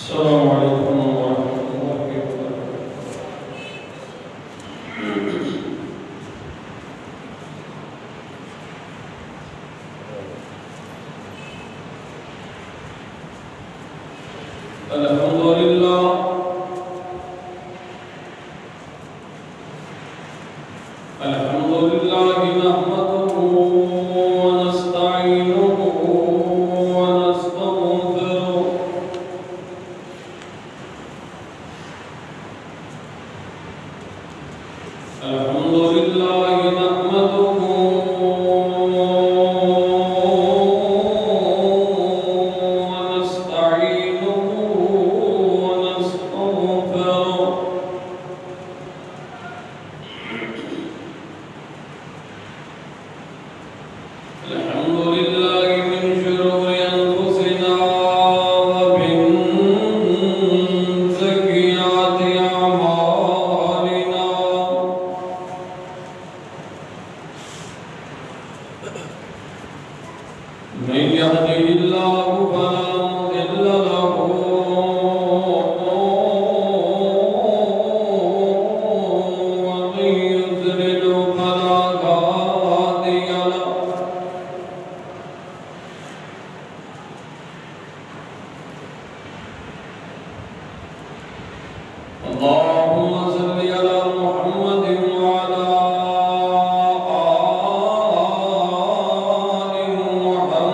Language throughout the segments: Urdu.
السلام علیکم ورحمۃ اللہ وبرکاتہ۔ الحمد للہ نحمده ونستعینه ونستغفره الحمد لله نحمده ونستعينه ونستغفره الحمد لله من شرور أنفسنا ومن سيئات أعمالنا من يهده الله فلا مضل له ومن يضلل فلا هادي له اللهم صل على محمد وعلى آل محمد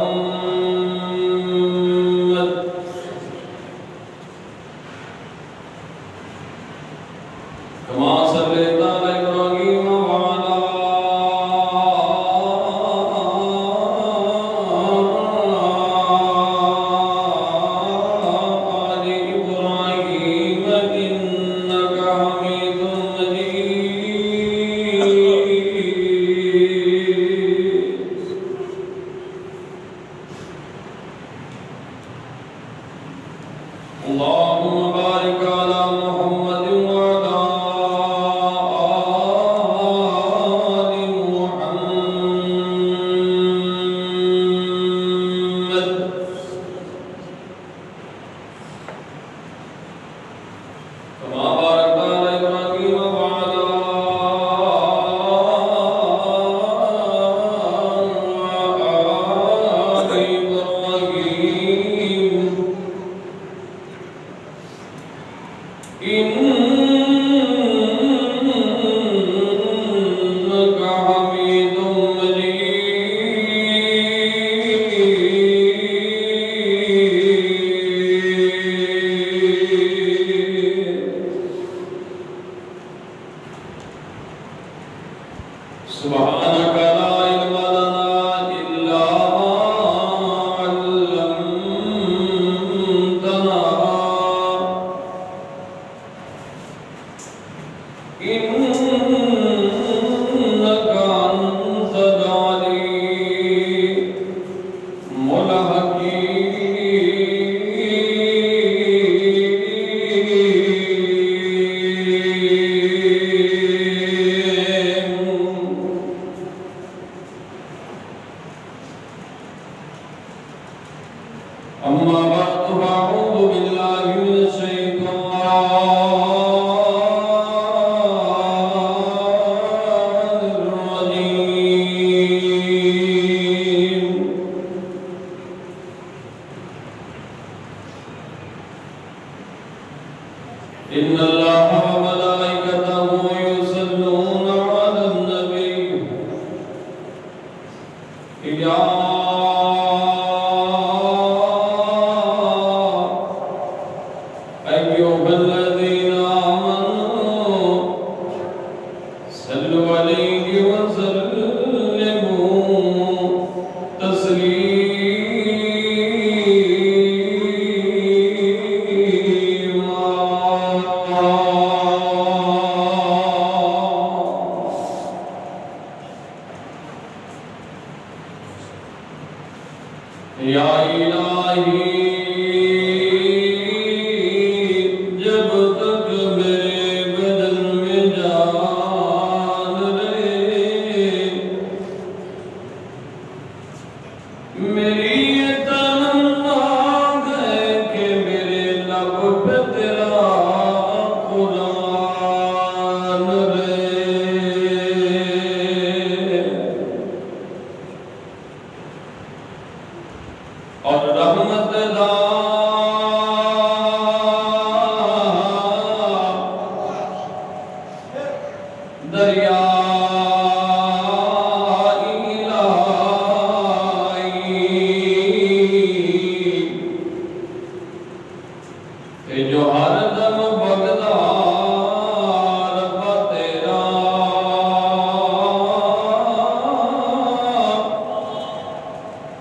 كما صليت على إبراهيم وعلى آل إبراهيم إنك حميد مجيد اللهم بارك على محمد وعلى آل محمد كما باركت على إبراهيم وعلى آل إبراهيم إنك حميد مجيد سبحانك لا علم لنا إلا ما علمتنا إنك أنت العليم الحكيم أما بعد فأعوذ بالله من الشيطان الرجيم إن الله وملائكته يصلون على النبي يا أيها الذين آمنوا صلوا عليه وسلموا تسليما یا الہی جب تک میرے بدن میں جان رہے میری یہ تمنا ہے کہ میرے لب اور رحمت دا دریا جو ہر دم بغدا رب تیرا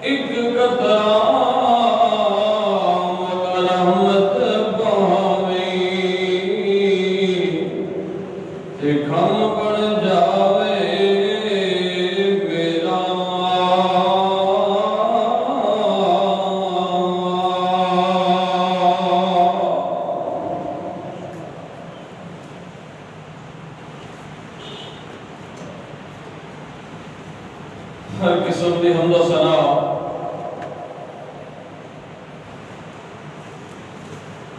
ایک قطرہ رحمت بہویں تے کھم بن جاوے میرا ہر قسم دی حمد و ثنا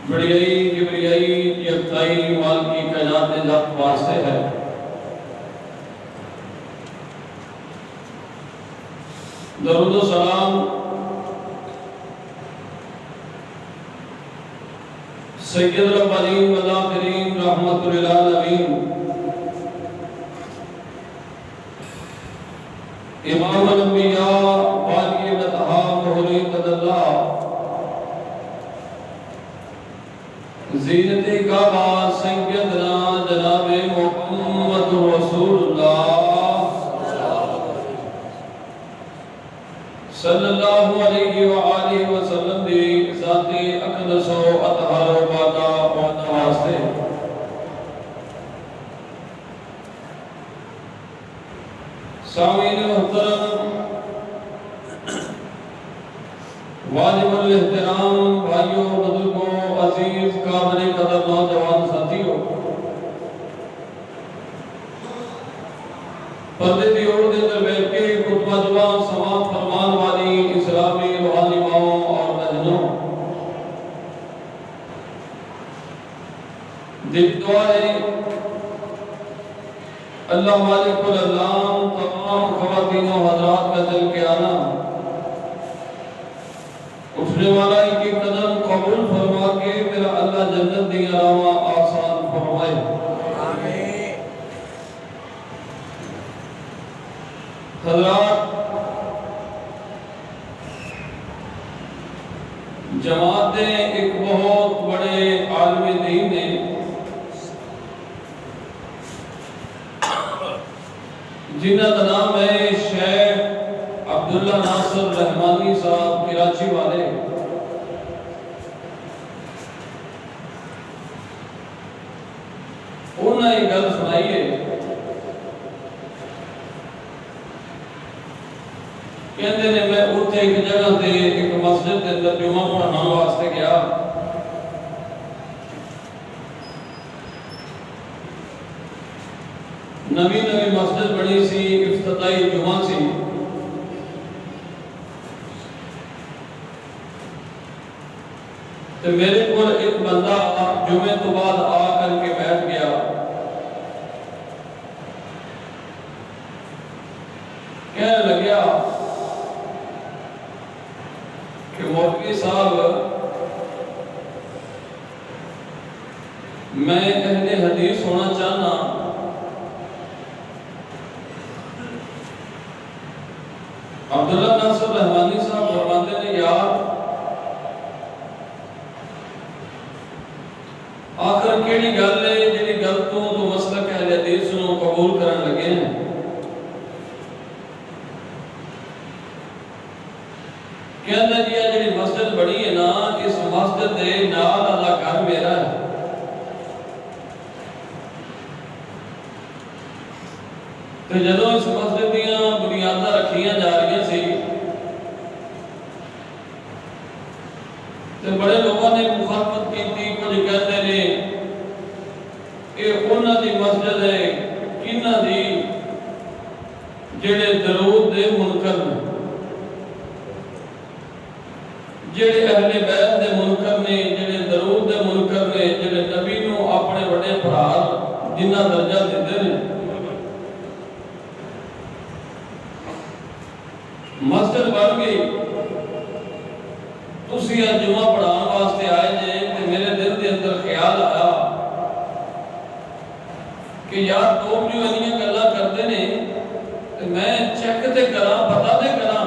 بڑیائی کبریائی یکتائی مال کی کائنات ذات واسطے ہے درود و سلام سید الاولین والآخرین رحمت للعالمین امام الانبیاء والی بطہا محلی قداللہ زینت کعبہ سیدنا جناب محمد رسول اللہ صلی اللہ علیہ وآلہ وسلم دی ذاتی اقدس و اطہار و بادا و نواستے سامعین محترم واجب الاحترام بھائیوں بزرگوں عزیز قابل قدر نوجوان ساتھیوں پردے دی اوڑ دے در بیٹھ کے خطبہ جوان سماعت فرمان والی اسلامی روحانی ماؤں اور بہنوں دل دعا ہے اللہ مالک العلام تمام خواتین و حضرات کا دل کے آنا اٹھنے والا ان کی قدم قبول فرما کے میرا اللہ جنت دی علامہ آسان فرمائے حضرات جماعتیں ایک بہت بڑے عالم دین نے جنہ کا نام ہے شیخ عبداللہ ناصر رحمانی صاحب کراچی والے انہوں نے ایک گل سنائی ہے کہتے ہیں میں اتھے ایک جگہ تے ایک مسجد کے اندر جمعہ پڑھنا واسطے گیا نوی مسجد بڑی سی افتتاحی جمعہ سی تو میرے کو ایک بندہ جمعے تو بعد آ کر کے بیٹھ گیا کہنے لگیا کہ مولوی صاحب میں اہل حدیث ہونا چاہنا عبداللہ ناصر رحمانی صاحب فرماتے نے یار آخر کیڑی گل ہے جڑی گل تو مسلک اہل حدیث نو قبول کرن لگے ہیں کہنا جی جڑی مسجد بڑی ہے نا اس مسجد دے نال والا گھر میرا ہے تو جدوں اس مسجد دیاں بنیاداں رکھیاں جا رہی سی تو بڑے لوگوں نے مخالفت کی تھی کچھ کہتے نے یہ انہاں دی مسجد ہے کنہاں دی جڑے درود دے منکر نے جڑے اہل بیت دے منکر نے جڑے درود دے منکر نے جڑے نبی نو اپنے بڑے بھرا جنہ درجہ دیندے نے مسجد بن گئی تسی آج جمعہ پڑھان واسطے آئے جے تے میرے دل دے اندر خیال آیا کہ یار لوگ جو انہیں گلاں کردے نے تے میں چیک تے کراں پتہ تے کراں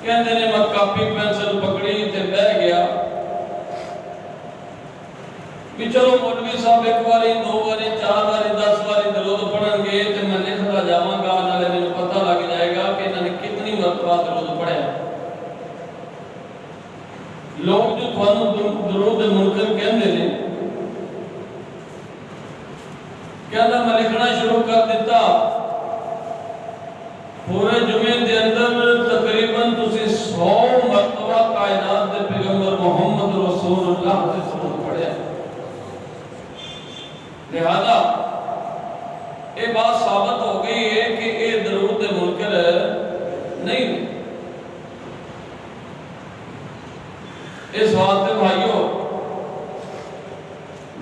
کہندے نے میں کاپی پینسل پکڑی تے بیٹھ گیا کہ چلو مولوی صاحب ایک باری دو باری چار باری 10 باری درود پڑھن گے تے میں لکھدا جاواں گا نالے مینوں پتہ لگ جائے گا کہ انہوں نے کتنی مرتبہ درود پڑھیا لوگ جو تھانوں درود منکر کہندے نے کہندا میں لکھنا شروع کر دیتا پورے جمعے دے اندر تقریباً تسی 100 مرتبہ کائنات دے پیغمبر محمد رسول اللہ دے درود پڑھیا لہذا یہ بات ثابت ہو گئی ہے کہ یہ درود منکر نہیں اس واسطے بھائیو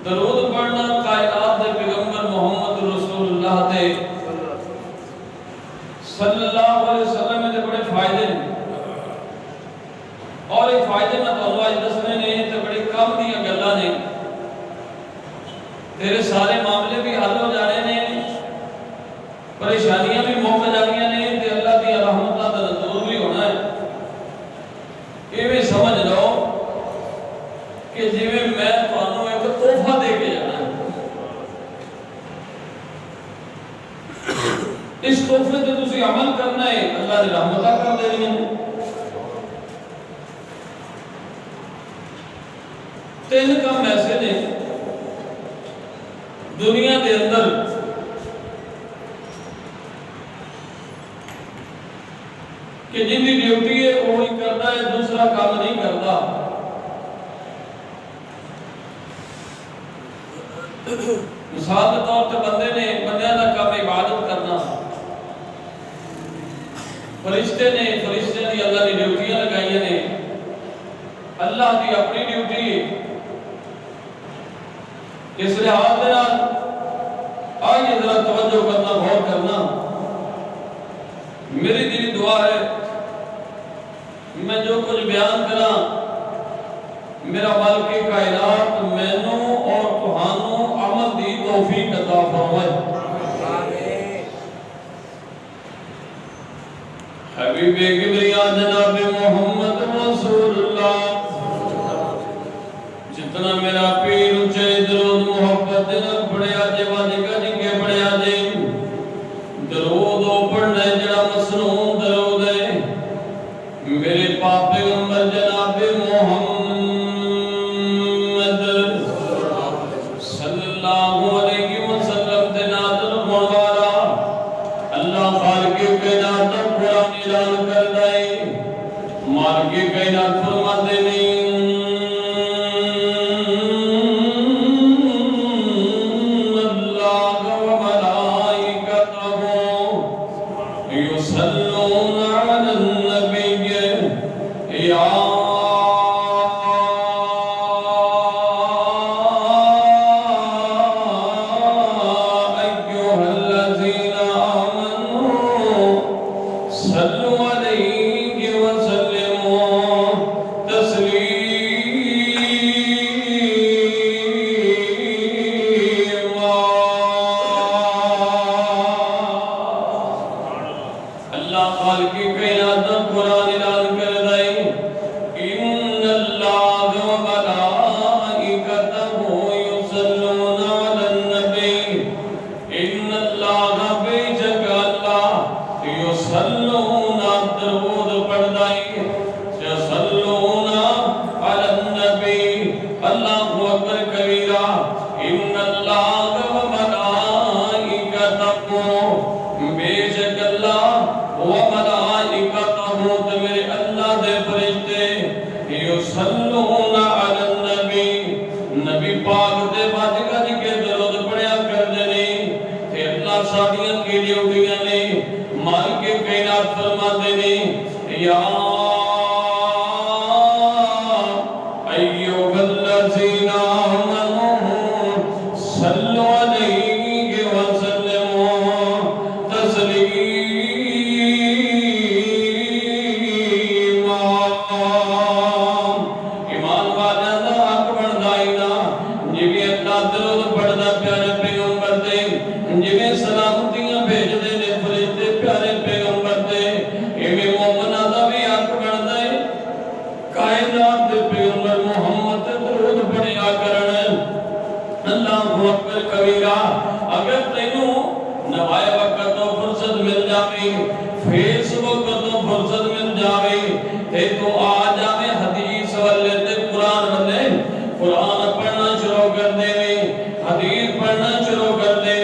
درود پڑھنا کائنات دے پیغمبر محمد رسول اللہ دے صلی اللہ علیہ وسلم دے بڑے فائدے ہیں اور ایک فائدے میں تو آج دسنے نے تے بڑی کم دیا گلاں نے تیرے سارے معاملے بھی حل ہو جانے نے پریشانیاں بھی موقع جانیاں نے تے اللہ کی رحمتہ دا نزول بھی ہونا ہے یہ بھی سمجھ لو کہ جویں میں تانوں ایک تحفہ دے کے جانا ہے اس تحفے تے تسی عمل کرنا ہے اللہ نے رحمتہ کر دینی ہے تین کام ایسے نے دنیا دے اندر کہ جن کی ڈیوٹی ہے وہی کرتا ہے دوسرا کام نہیں کرتا مثال کے طور پہ بندے کا کام عبادت کرنا فرشتے دی اللہ کی ڈیوٹیاں لگائی نے اللہ کی اپنی ڈیوٹی اس لحاظ میں آئیے ذرا توجہ کرنا غور کرنا میری دلی دعا ہے میں جو کچھ بیان کرا میرا مالک کائنات مینوں اور تہانوں عمل دی توفیق عطا فرمائے حبیب کبریا جناب محمد رسول اللہ جتنا میرا پیر اونچے درود محبت جناب پڑھیا جے واجی گج کے پڑھیا جے درود پڑھنا جڑا مسنون درود ہے میرے پاک پیغمبر جناب محمد صلی اللہ علیہ وسلم تے نازل ہون والا اللہ خالق کائنات قرآن اعلان کردا ہے مالک کائنات فرماتے ہیں تسلیما تو آ جاوے حدیث والے تے قرآن والے قرآن پڑھنا شروع کر دے حدیث پڑھنا شروع کر دے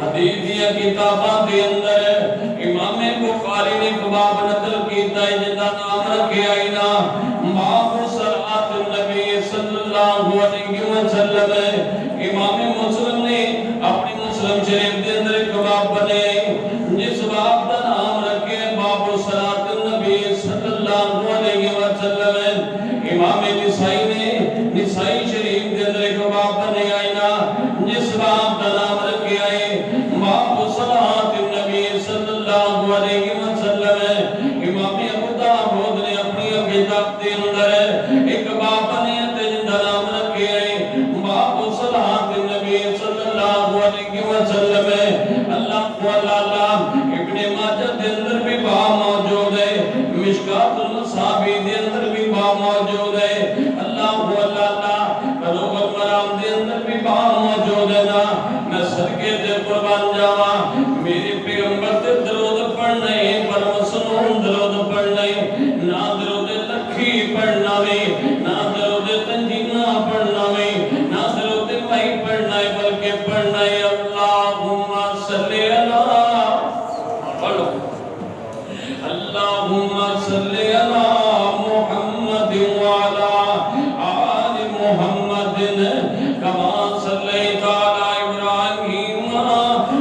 حدیث دیا کتاباں دے اندر امام بخاری نے کباب نقل کیتا ہے جنہا نام رکھے آئینا باب صلاة النبی صلی اللہ علیہ وسلم امام مسلم نے اپنی مسلم شریف دے اندر کباب بنے جس باب دا نام رکھے باب صلاة النبی صلی اللہ علیہ وسلم امام نسائی نے نسائی شریف دے اندر کباب بنے آئینا جس باب دا نام رکھے آئے باب صلاة النبی صلی اللہ علیہ وسلم امام ابو داؤد نے اپنی کتاب دے اندر ایک باب بنے جن دا نام رکھے آئے باب صلاة النبی صلی اللہ علیہ وسلم اللہ اللہ ابن ماجہ دے اندر بھی باب موجود ہے مشکات المصابی دے اندر بھی باب موجود ہے اللہ بلوغ المرام دے اندر بھی باب موجود ہے نا میں صدقے تے قربان جاواں میرے پیغمبر تے درود پڑھنا ہے پر مسنون درود پڑھنا ہے نہ درود لکھی پڑھنا ہے نہ درود تنجینا پڑھنا ہے نہ درود مائی پڑھنا ہے بلکہ پڑھنا ہے اللہم صلی اللہ پڑھو اللہم صلی اللہ محمد وعلا آل محمد کما صلیت علی ابراہیم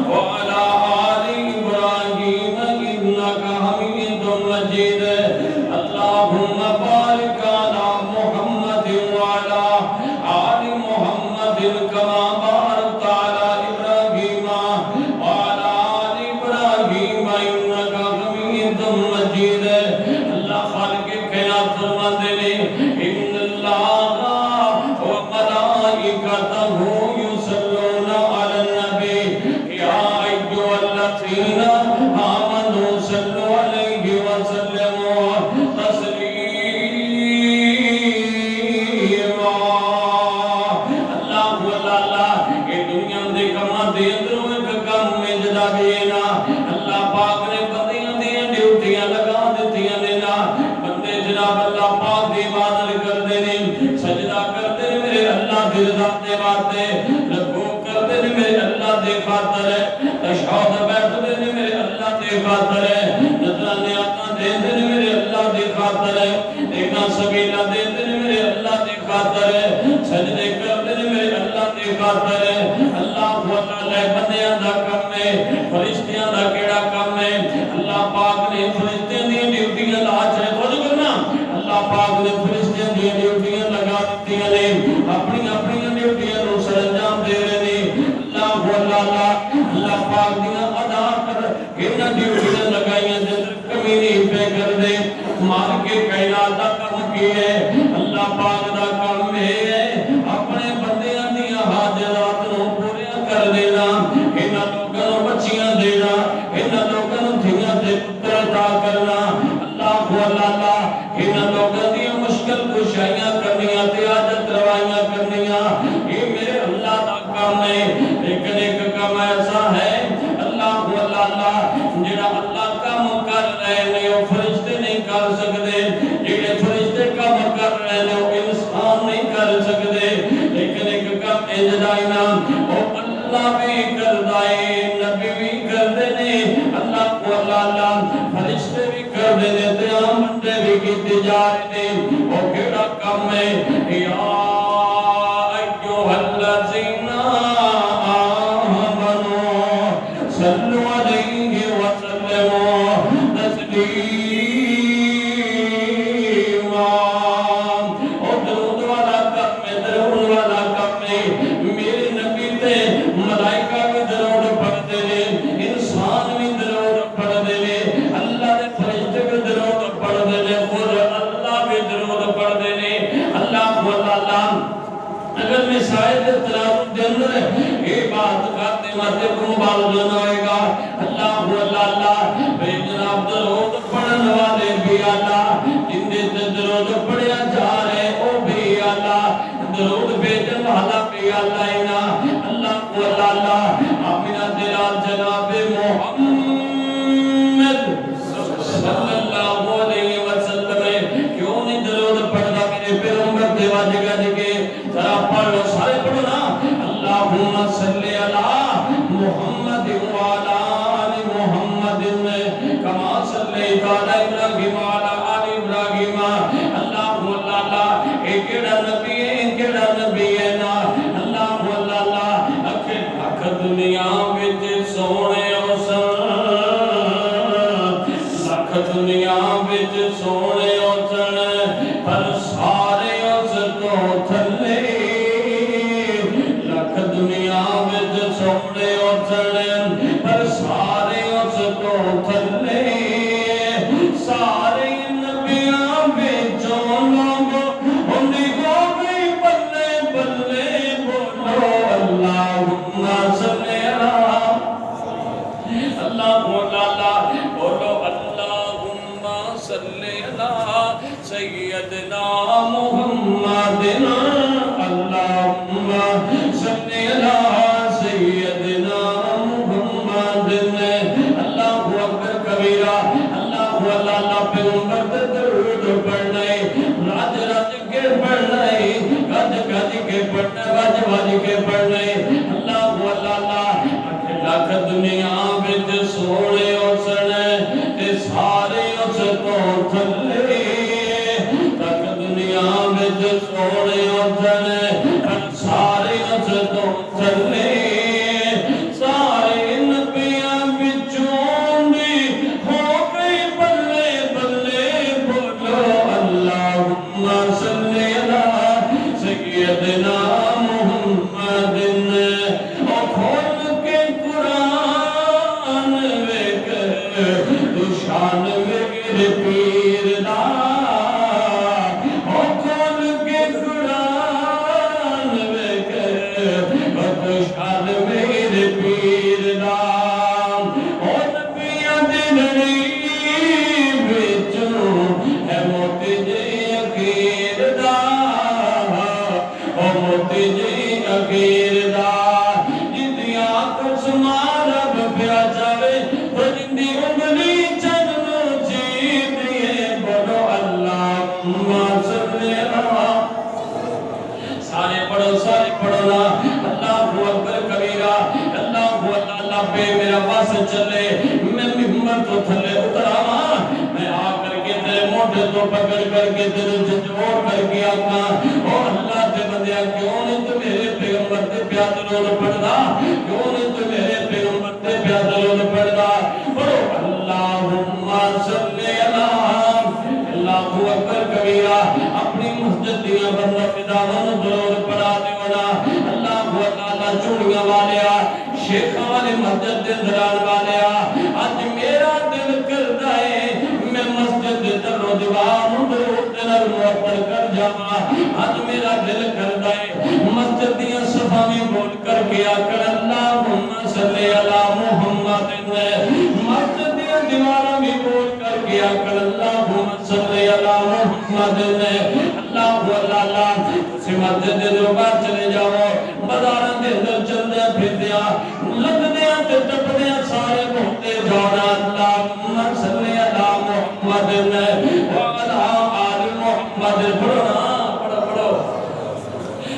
وعلا آل ابراہیم انکا حمید مجید اللہم بارک علی محمد وعلا آل محمد کما بارکت علی ابراہیم وعلا آل ابراہیم انکا حمید مجید اللہ خالق کائنات فرماتے ہیں ان اللہ وملائکتہ یصلون علی النبی یا ایھا الذین آمنوا صلوا علیہ وسلموا تسلیما اللہ یہ دنیا دے کماں دے اندروں ایک کم میں جدا بینا اللہ پاک نے بندیاں دیاں ڈیوٹیاں لگا دیتیاں دینا بندے جناب اللہ پاک دی عبادت کر دینے سجدہ کر دینے میرے اللہ دی رضا دے واسطے رکوع کر دینے میرے اللہ دے خاطر ہے تشہد بیٹھ دینے میرے اللہ دے خاطر ہے نذرانیات دے دینے میرے اللہ دے خاطر ہے اینا سبیلہ دے دینے میرے اللہ دے خاطر ہے سجدے کر دینے میرے اللہ دے خاطر ہے اللہ بندیاں دا کم ہے فرشتیاں دا کیڑا کم ہے اللہ پاک نے فرشتیاں دی ڈیوٹیاں لا چھے خود کرنا اللہ پاک نے فرشتیاں دی ڈیوٹیاں لگا دیتیاں نے اپنی اپنی ڈیوٹیاں نو سرانجام دے رہے نے اللہ پاک دیاں ادا کر انہاں ڈیوٹیاں لگائیاں جے کمی نہیں پہ کر دے مار کے کائنات دا کم کی ہے اللہ پاک دا کم ہے اپنے بندیاں دیاں حاجات نو پوریاں کر دینا انہاں لوگاں نو بچیاں دینا انہاں لوگاں نو دھیاں تے پتر عطا کرنا اللہ انہاں لوگاں دیاں مشکل کشائیاں کرنیاں تے حاجت روائیاں کرنیاں یہ میرے اللہ دا کام ہے لیکن ایک کام ایسا ہے اللہ جڑا اللہ کام کر رہے ہیں وہ فرشتے نہیں کر سکتے جڑے فرشتے کام کر رہے ہیں وہ انسان نہیں کر سکتے لیکن ایک کام اجدائنا وہ اللہ بھی کر دائے نبی بھی کر دینے اللہ فرشتے بھی کر دینے تیام بندے بھی کی تجارتے وہ کیڑا کام ہے یا ایھا الذین آمنوا صلوا علیہ وسلموا تسلیما او درود والا کام ہے درود والا کام ہے میرے نبی تے ملائکہ بھی درود پڑھتے ہیں انسان بھی درود پڑھتے ہیں اللہ دے فرشتے بھی درود پڑھتے ہیں خود اللہ بھی درود پڑھتے ہیں اللہ اگر میں شاید تلاوت دے اندر یہ بات کرتے مرتے کو مبالغہ نہ ہوئے گا اللہ بے جناب درود پڑھن والے بھی اللہ جن دے درود پڑھیا جا رہے او بھی اللہ درود بھیجن والا بھی اللہ اللہ آمینہ دلال جناب محمد صلی اللہ علیہ وسلم دنیا وچ سونے اچھن پر سارے اس تو تھلے لکھ دنیا وچ سونے اچھن پر سارے اس تو تھلے سارے نبیاں وچوں لوگوں انہی کو بھی بلے بلے بولو اللہم صلی اللہم بولو اللہم صلی علی سیدنا محمد اللہم صلی علی سیدنا محمد اللہ اکبر کبیرہ اللہ پیغمبر تے درود پڑھنا ہے راج راج کے پڑھنا ہے گج گج کے پڑھنا ہے وج وج کے پڑھنا ہے اللہ لاکھ دنیا وچ سونے اسن تے سارے اس تو تھلے لاکھ دنیا وچ سونے اسن تے سارے اس تو تھلے سارے نبیاں وچوں دی ہو گئی بلے بلے بولو اللہم صلی علی سیدنا محمد او کھول کے قرآن ویکھ تو شان میرے پیر دا او کھول کے قرآن ویکھ تو شان میرے پیر دا او نبیاں دی لڑی وچوں ہے موتی جی اخیر دا او موتی جی اخیر دا جندیاں کچھ مارب پیا جاوے تو جندی انگلی چنو جیتیے بولو اللہم صلی علی سارے پڑھو نا اللہ اکبر کبیرہ اللہ پہ میرا پاس چلے میں ممبر تو تھلے اتراما میں آ کر کے تیرے موٹے تو پکڑ کر کے تیرے جھجوڑ کر کے آقا او اللہ تے بندیا کیوں نہیں تو میرے پیغمبر تے پیاد رول پڑھدا کیوں نہیں تو میرے پیغمبر تے پیاد رول پڑھدا پڑھو اللہم صلی علی اللہ اکبر کبیرہ اپنی مسجد دیا بندہ فداون ضرور پڑھا دیونا اللہ چوڑیاں والیا شیخہ والے مسجد دے دران والیا آج میرا دل کردہ ہے میں مسجد در و دیوان ضرور دنر موپر کر جاما آج میرا دل کردہ ہے مسجد دیا صفحہ میں بول کر کے آکر اللہم صلی علی محمد مسجد دیا دیوارہ میں بول کر کے آکر اللہم صلی علی محمد اللہ سے مسجد دے دوبار چلے جاؤ بازارہ دے اندر چل دیا پھر دیا لگ دیا تے ٹپ دیا سارے بہتے جاؤنا اللہم صلی علی محمد وعلا آل محمد پڑھو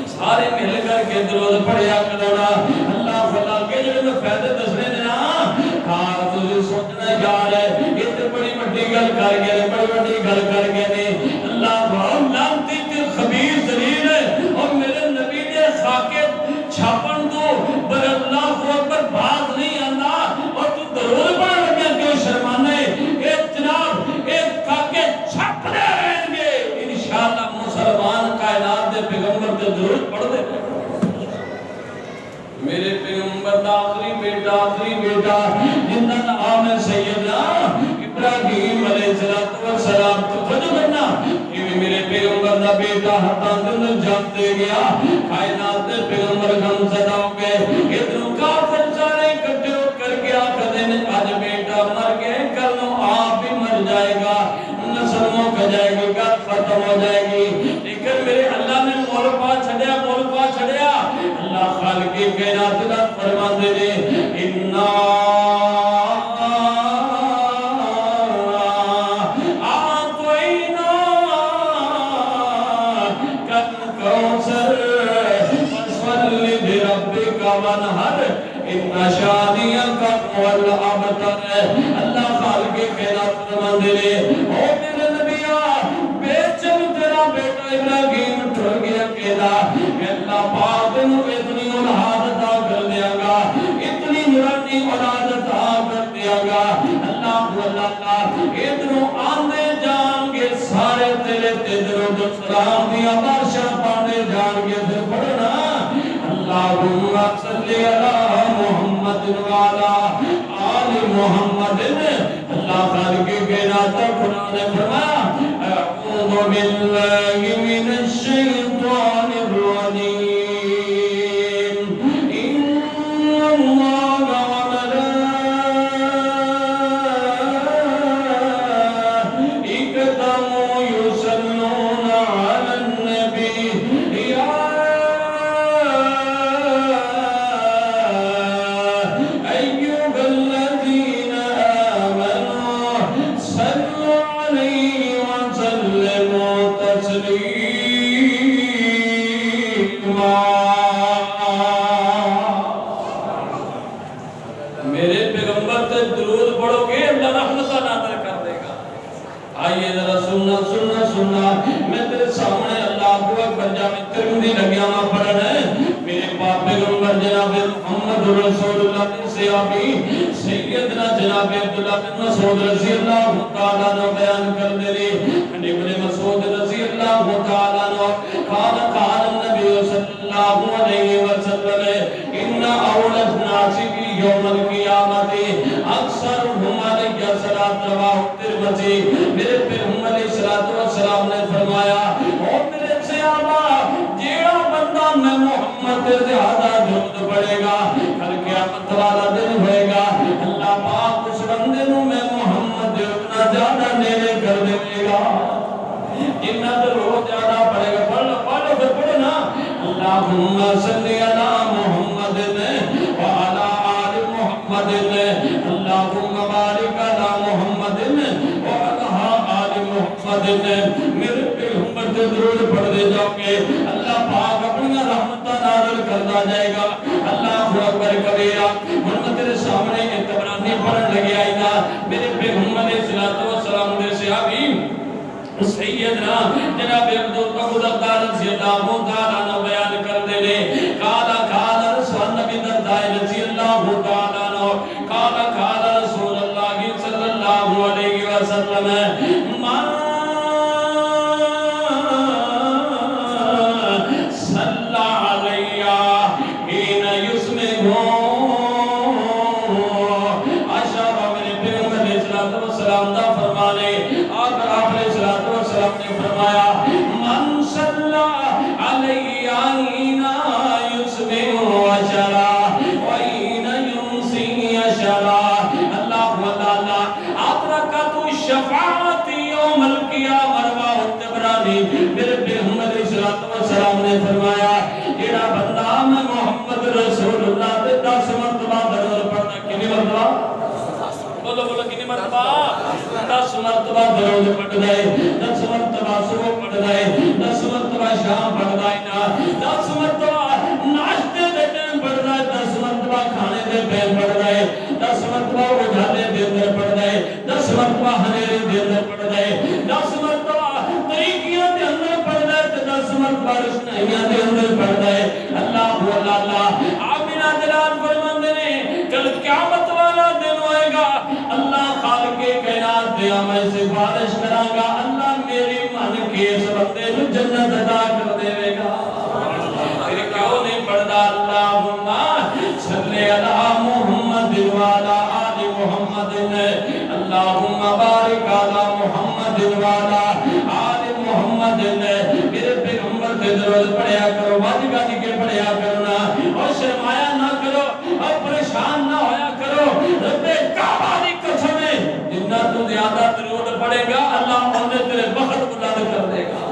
سارے مل کر کے درود پڑھیا کرونا اللہ فلا کے جو میں فیدے دسنے دینا کار تجھے سوچنا جا رہے اتنے بڑی مٹی گل کر گئے بڑی مٹی گل کر گئے اللہ بہت نامتی تیر خبیر ضریر ہے اور میرے نبی نے خاکے چھاپن تو بر اللہ اکبر بات نہیں آنا اور تو درود پڑھ لگیا کیوں شرمانے ایک جناب ایک خاکے چھاپ دے رہیں گے انشاءاللہ مسلمان کائنات دے پیغمبر دے درود پڑھ دے میرے پیغمبر دا آخری بیٹا جنہ نام سیدنا ابراہیم علیہ السلام تو خجو کرنا یہ میرے پیغمبر دا بیٹا حتان دن جانتے گیا کائنات دے پیغمبر غم زدہ ہو گئے ادھروں کافر سارے اکٹھے ہو کر کے آقا دن آج بیٹا مر گئے کلوں آپ بھی مر جائے گا نسل موک جائے گی گھر ختم ہو جائے گی لیکن میرے اللہ نے مول پا چھڑیا اللہ خالقی کائنات دا فرمان دے دے انہا آتوئینا کن کوثر فصلی دی ربی کا ونہر انہا شادیاں کا قول آبتر اللہ خالقی کائنات فرمان دے دے او میرے نبیہ بیچن تیرا بیٹا ابراہیم ٹھر گیا کہلا اللہ پاک نو اتنی اولاد عطا کر دیا گا اتنی نورانی اولاد عطا کر دیا گا اللہ ادھروں قرآن دیا بارشاں پانے جان کے پھر پڑھنا اللہم صلی علی محمد وعلا آل محمد اللہ خالق کائنات قرآن نے فرمایا اعوذ باللہ من الشیطان الرجیم سیدنا جناب عبداللہ بن مسعود رضی اللہ تعالیٰ عنہ بیان کر دے رہے ابن مسعود رضی اللہ تعالیٰ عنہ قال النبی صلی اللہ علیہ وسلم ان اول الناس کی یوم القیامت اکثرهم علیہ صلاۃ رواہ ترمذی میرے پیغمبر علیہ السلام نے فرمایا او میرے صحابہ جیڑا بندہ میں محمد سے زیادہ درود پڑھے گا کل قیامت والا دن ہوئے گا اللہ پاک اس بندے نو میں محمد اتنا زیادہ نیلے کر دے گا جنہ درود زیادہ پڑھے گا پڑھو پھر پڑھنا اللہم صلی علی محمد وعلا آل محمد اللہم بارک علی محمد وعلا آل محمد میرے پیغمبر سے درود پڑھ دے جاؤ گے اللہ پاک اپنی رحمتہ نازل کرتا جائے گا اللہ اکبر کبیرہ ہم تیرے سامنے تبرانی پڑھن لگے آئی نا میرے پیغمبر علیہ السلام دے صحابی سیدنا جناب ابو ذر رضی اللہ تعالیٰ عنہ بیان کر دے لے قال رسول نبی درداء رضی اللہ تعالیٰ عنہ قال رسول اللہ صلی اللہ علیہ وسلم من صلی علیہ حین یسمعہ اشارہ میرے پیغمبر علیہ السلام دا فرمانے آپ علیہ السلام نے فرمایا من صلی علیہ حین یسمعہ اشارہ وحین ینسی اشارہ اللہ اللہ ادرکت الشفاعت یوم القیامہ رواه الطبرانی میرے پیغمبر علیہ السلام نے فرمایا جیڑا بندہ میں محمد رسول اللہ دے 10 مرتبہ درود پڑھنا کتنی مرتبہ بولو بولو کتنی مرتبہ 10 مرتبہ درود پڑھ دے 10 مرتبہ صبح پڑھ دے 10 مرتبہ شام پڑھ دے 10 مرتبہ ناشتے دے ٹائم پڑھ دے 10 مرتبہ کھانے دے ٹائم پڑھ دے 10 مرتبہ اجالے دے اندر پڑھ دے 10 مرتبہ ہنیرے دے اندر پڑھ دے 10 مرتبہ طریقیاں دے اندر پڑھ دے 10 مرتبہ رشنائیاں دے اندر پڑھ دے اللہ اللہ آمینہ دلال فرماندے نے کل قیامت والا دن ہوئے گا اللہ خالق کائنات دیا میں سفارش کراں گا اللہ میری من کے اس بندے نو جنت عطا کر دے گا پھر کیوں نہیں پڑھدا اللہم صلی علی محمد وعلا آل محمد اللہم بارک علی محمد وعلا آل محمد میرے پیغمبر سے درود پڑھیا کرو واج گاج کے پڑھیا کرنا اور شرمایا نہ کرو اور پریشان نہ ہویا کرو رب کعبہ دی قسم ہے جتنا تو زیادہ درود پڑھے گا اللہ انہیں تیرے بخت بلند کر دے گا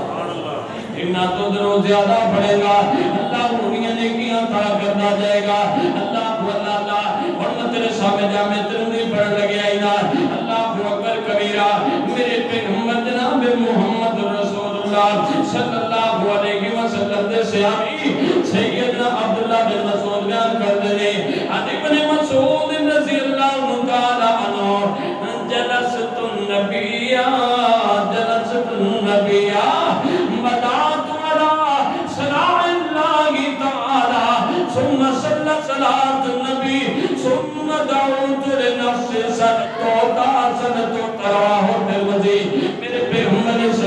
جتنا تو درود زیادہ پڑھے گا اللہ انہیں نیکیاں عطا کرتا جائے گا اللہ اللہ اور تیرے سامنے جامع ترمذی پڑھ لگے آئی نا اللہ اکبر کبیرہ میرے پیغمبر جناب محمد رسول اللہ صلی اللہ علیہ وسلم دے صحابی سیدنا عبداللہ بن مسعود بیان کر دے عن ابن مسعود رضی اللہ تعالی عنہ جلست النبی بدعت علی صلاح اللہ تعالی ثم صلی صلاة النبی ثم دعوت لنفس سنتو تا سنتو تراہ ترمذی میرے پیغمبر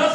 10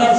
10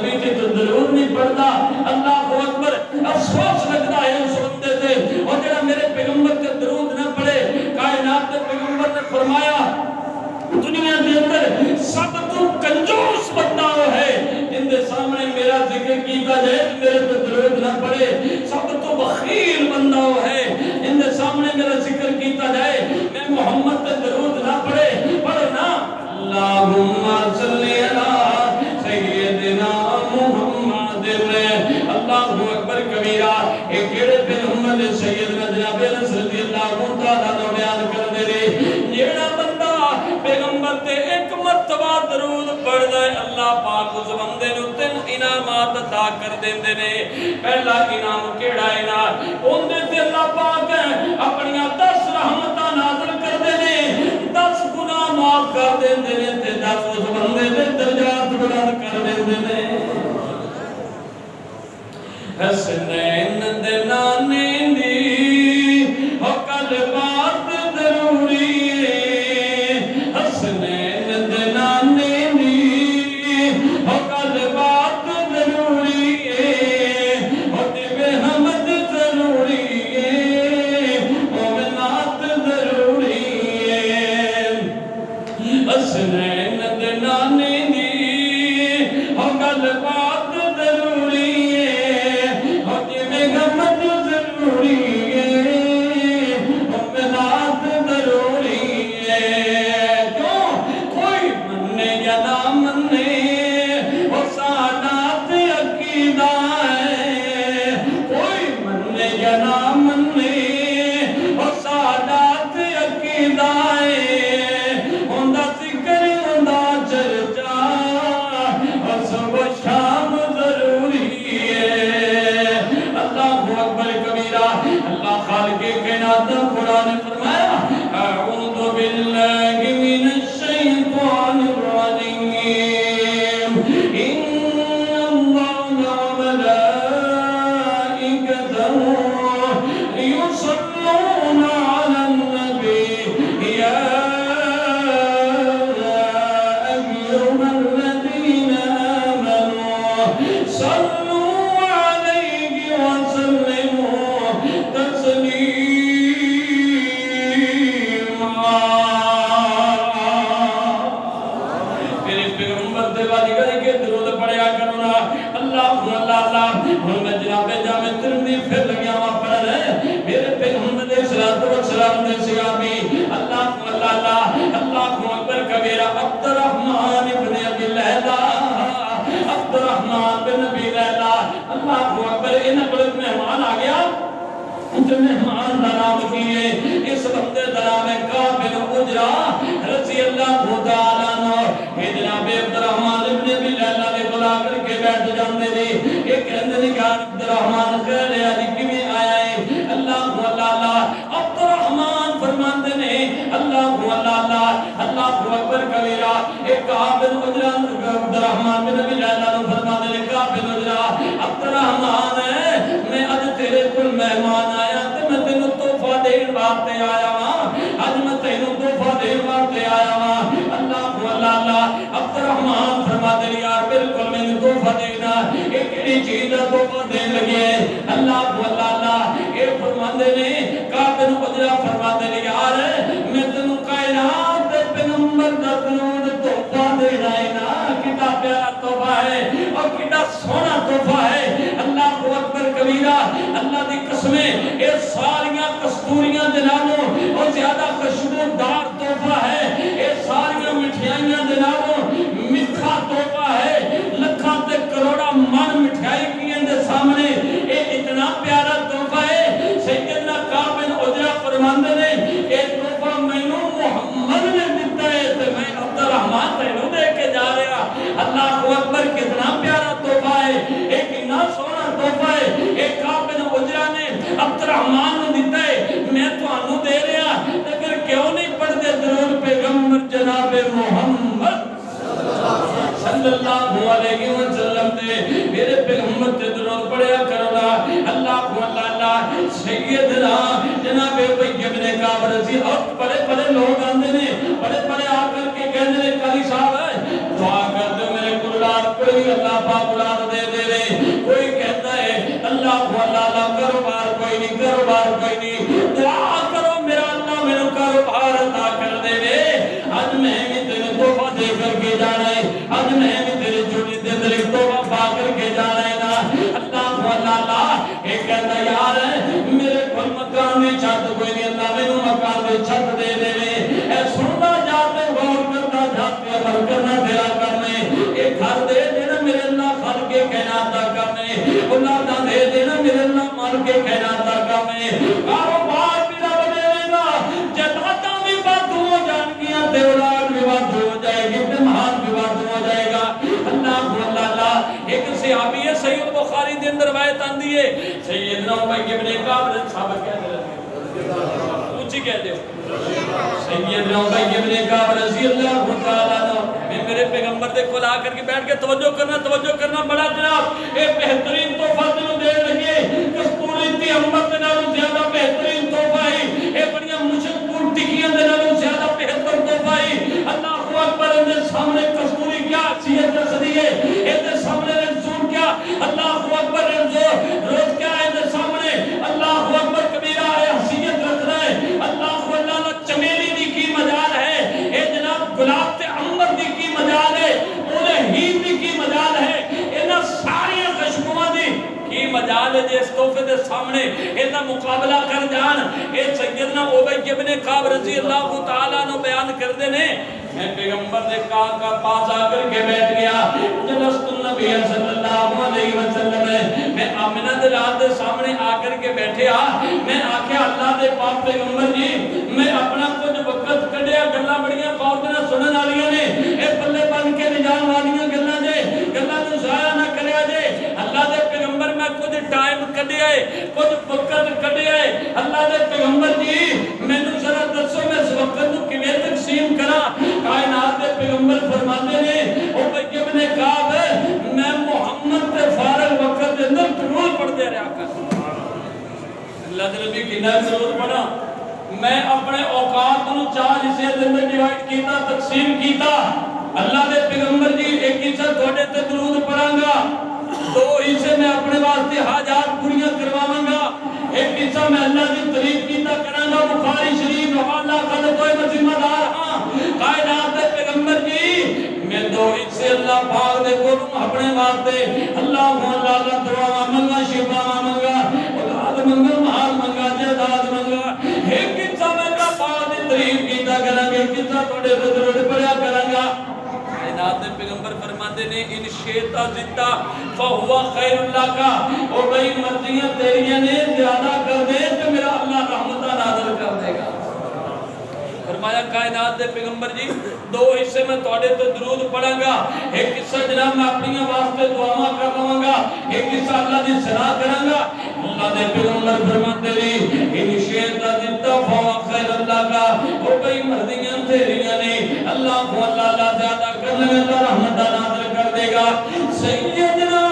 نبی تے تو درود نہیں پڑھتا اللہ اکبر افسوس لگتا ہے اس بندے تے اور جڑا میرے پیغمبر تے درود نہ پڑھے کائنات کے پیغمبر نے فرمایا دنیا کے اندر سب تو کنجوس بندہ وہ ہے جن کے سامنے میرا ذکر کیتا جائے میرے تو درود نہ پڑے سب تو بخیل بندہ وہ ہے جن کے سامنے میرا ذکر کیتا جائے میں محمد تے درود نہ پڑے پڑھنا اللہم صلی علی سیدنا محمد اللہ اکبر کبیرہ ایک کیڑے پیغمبر سیدنا جناب انس رضی اللہ تعالیٰ عنہ بیان کر دے رہے جیڑا بندہ پیغمبر تے ایک مرتبہ درود پڑھ دے اللہ پاک اس بندے نو 3 انعامات عطا کر دیندے نے پہلا انعام کیڑا ہے نا اوندے تے اللہ پاک اپنی 10 رحمتاں نازل کر دے نے 10 گناہ معاف کر دیندے نے تے 10 اس بندے دے درجات بلند کر دیندے نے حسنین دے نانے دی او کل بات ضروری ہے حسنین دے نانے دی او کل بات ضروری ہے او دے حمد ضروری ہے او منات ضروری ہے حسنین دے نانے دی او کل بات ضروری قرآن فرمایا اعوذ باللہ من الشیطان الرجیم ان اللہ وملائکتہ یصلون علی النبی یا ایھا الذین آمنوا صلوا علیہ وسلموا تسلیما میں جناب جامع ترمذی پھر لگیا ہوا پڑھ رہے میرے پیغمبر علیہ الصلوۃ والسلام نے صحابی اللہ اکبر کبیرہ عبد الرحمن ابن ابی لیلہ عبد الرحمن بن ابی لیلہ اللہ اکبر ان کو مہمان آ گیا جو مہمان کا نام کیے اس بندے کا نام ہے کعب بن عجرہ رضی اللہ تعالیٰ عنہ کہ جناب عبد الرحمن ابن ابی لیلہ نے بلا کر کے بیٹھ جاندے نے ایک کہندے نے کہ عبد الرحمن خیر ہے علی کیویں آیا ہے اللہ عبد الرحمن فرماندے نے اللہ اکبر کبیرہ ایک کعب بن عجرہ عبد الرحمن بن ابی لیلہ نے فرماندے نے کعب بن عجرہ عبد الرحمن میں اج تیرے کول مہمان آیا تے میں تینوں تحفہ دین واسطے آیا ہاں اج میں تینوں تحفہ دین واسطے آیا ہاں اللہ عبد الرحمن فرماتے ہیں یار بالکل میں نے تحفہ دینا ایک کیڑی چیز دا تحفہ دین لگے اللہ یہ فرماتے ہیں کعب بن عجرہ فرماتے ہیں یار میں تینوں کائنات دے پیغمبر دا درود تحفہ دینا ہے نا کتنا پیارا تحفہ ہے اور کتنا سونا تحفہ ہے اللہ اکبر کبیرہ اللہ دی قسمیں یہ ساریاں کستوریاں جنابوں اور زیادہ خوشبودار تحفہ ہے یہ ساریاں مٹھائیاں جنابوں میٹھا تحفہ ہے لکھاں تے کروڑا من مٹھائی کی اندے سامنے یہ اتنا پیارا تحفہ ہے سیدنا کعب بن عجرہ فرماندے نے یہ تحفہ مینوں محمد نے دیتا ہے تے میں عبد الرحمن تینوں دے کے جا رہا اللہ اکبر کتنا پیارا تحفہ ہے ایک اتنا سونا تحفہ ہے ایک کعب بن عجرہ نے عبد الرحمن نے دیتا ہے میں تانوں دے رہا تے پھر کیوں نہیں پڑھتے درود پیغمبر جناب محمد صلی اللہ علیہ وسلم دے میرے پیغمبر تے درود پڑھیا کرو نا اللہ سیدنا جناب ابی بن کعب رضی اور بڑے لوگ آندے نے بڑے آ کر کے کہندے نے قاضی صاحب دعا کر دو میرے قرآن کوئی اللہ پاک اللہ کو اللہ کاروبار کوئی نہیں، کاروبار کوئی نہیں، دعا کرو میرا اللہ میرے کاروبار عطا کر دے وے، آج میں بھی تیرے توبہ دے کر کے جانا ہے، آج میں بھی تیرے جھولی دے تیرے توبہ پا کر کے جانا ہے نا، اللہ کو اللہ ایک کہتا یار میرے کو مکان میں چھت کوئی نہیں، اللہ میرے مکان میں چھت دے دے وے، اے سننا جاتے غور کرنا جاتے عمل کرنا تیرا کرنے، ایک گھر دے دینا میرے اللہ خل کے کائنات دا کرنے، اولاد دے دینا میرے اللہ مال کے کائنات دا کرنے، کاروبار بھی رب دے دینا، جداتا بھی بات ہو جان گیا تے اولاد بھی بات ہو جائے گی تے مال بھی بات ہو جائے گا، اللہ ایک صحابی ہے سید بخاری دے اندر روایت آندی ہے، سیدنا ابی بن کعب صاحب کہہ دے اونچی کہہ دے سیدنا ابی بن کعب رضی اللہ تعالی عنہ، میں میرے پیغمبر دے کول آ کر کے بیٹھ کے توجہ کرنا بڑا جناب اے بہترین تحفہ تینوں دے لگے، کستوری تے امبر دے نالوں زیادہ بہترین تحفہ ہے، اے بڑیاں مشک پور ٹکیاں دے نالوں زیادہ بہتر تحفہ ہے، اللہ اکبر دے سامنے کستوری کیا حیثیت رکھدی ہے، اے دے سامنے رسول کیا اللہ اکبر روز کیا ہے دے سامنے اللہ اکبر کبیرہ حیثیت رکھدا ہے، اللہ اللہ چمیلی دی کی مجال ہے، اے جناب گلاب تے امبر دی کی مجال ہے، انہیں ہین دی کی مجال ہے، انہاں ساری خوشبوؤں دی کی مجال ہے، جس تحفے دے سامنے انہاں مقابلہ کر جان، اے سیدنا ابی بن کعب رضی اللہ تعالیٰ عنہ بیان کر دے نے، میں پیغمبر دے کا پاس آ کر کے بیٹھ گیا، جلست النبی صلی اللہ علیہ وسلم، میں آمنہ دے رات دے سامنے آ کر کے بیٹھے میں آکھیا اللہ دے پاک پیغمبر جی میں اپنا کچھ وقت کڈیا، گلاں بڑیاں غور نال سنن والیاں نے، اے پلے بن کے لے جان والیاں گلاں جے، گلاں نوں ضائع نہ کریا جے، اللہ دے پیغمبر میں کچھ ٹائم کڈیا ہے، کچھ وقت کڈیا ہے، اللہ دے پیغمبر جی مینوں ذرا دسو میں اس وقت نوں کیویں تقسیم کراں، کائنات دے پیغمبر فرماتے نے ابی بن کعب میں محمد تے فارغ وقت دے اندر درود پڑھتے رہا کر، اللہ دے نبی کتنا درود پڑھا، میں اپنے اوقات نوں 4 حصے دے اندر ڈیوائیڈ کیتا، تقسیم کیتا، اللہ دے پیغمبر جی ایک حصہ تواڈے تے درود پڑھاں گا، 2 حصے میں اپنے واسطے حاجات پوریاں کرواواں گا، ایک حصہ میں اللہ دی تعریف کیتا کراں گا، بخاری شریف حوالہ کر کوئی میں ذمہ دار ہاں، کائنات دے پیغمبر جی میں 2 حصے اللہ پاک دے کولوں اپنے واسطے اللہ دعا منگا، شفا منگا، اولاد منگا، مال منگا، جائیداد منگا، ایک حصہ میں اللہ پاک دی تعریف کیتا کراں گا، ایک حصہ تواڈے تے درود پڑھیا کراں گا، کائنات دے پیغمبر فرماتے نے ان شیطا زدہ فہوا خیر اللہ کا، او بھئی مرضیاں تیریاں نے زیادہ کر دے تو میرا اللہ رحمتہ نازل کر دے گا، فرمایا کائنات دے پیغمبر جی 2 حصے میں تواڈے تے درود پڑھاں گا، ایک حصہ جناب میں اپنی واسطے دعاواں کر لواں گا، ایک حصہ اللہ دی ثنا کراں گا، اللہ دے پیغمبر فرماتے نے ان شیطا زدہ فہوا خیر اللہ کا، او بھئی مرضیاں تیریاں نے اللہ کو اللہ زیادہ کر لے اللہ رحمتہ نازل کر دے گا، سیدنا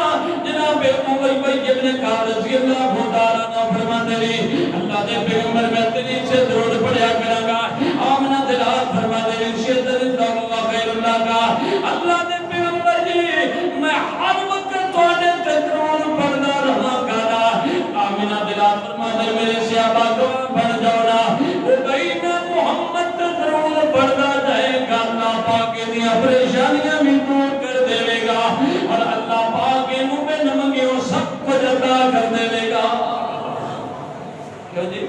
جناب ابی بن کعب رضی اللہ تعالیٰ عنہ فرماتے نے اللہ دے پیغمبر میں تیری سے درود پڑھیا کراں گا، آمنہ دلات فرماتے نے شیطا زدہ فہوا خیر اللہ کا، اللہ دے پیغمبر جی میں ہر وقت تواڈے تے درود پڑھدا رہاں گا، آمنہ دلات فرماتے میرے صحابہ گواہ بن جاؤ نا، او بھئی میں محمد تے درود پڑھدا جائے گا، اللہ پاک دیاں پریشانیاں بھی دور کر دے گا، اور اللہ پاک انہوں میں نمگیوں سب کچھ عطا کر دے گا، کیوں جی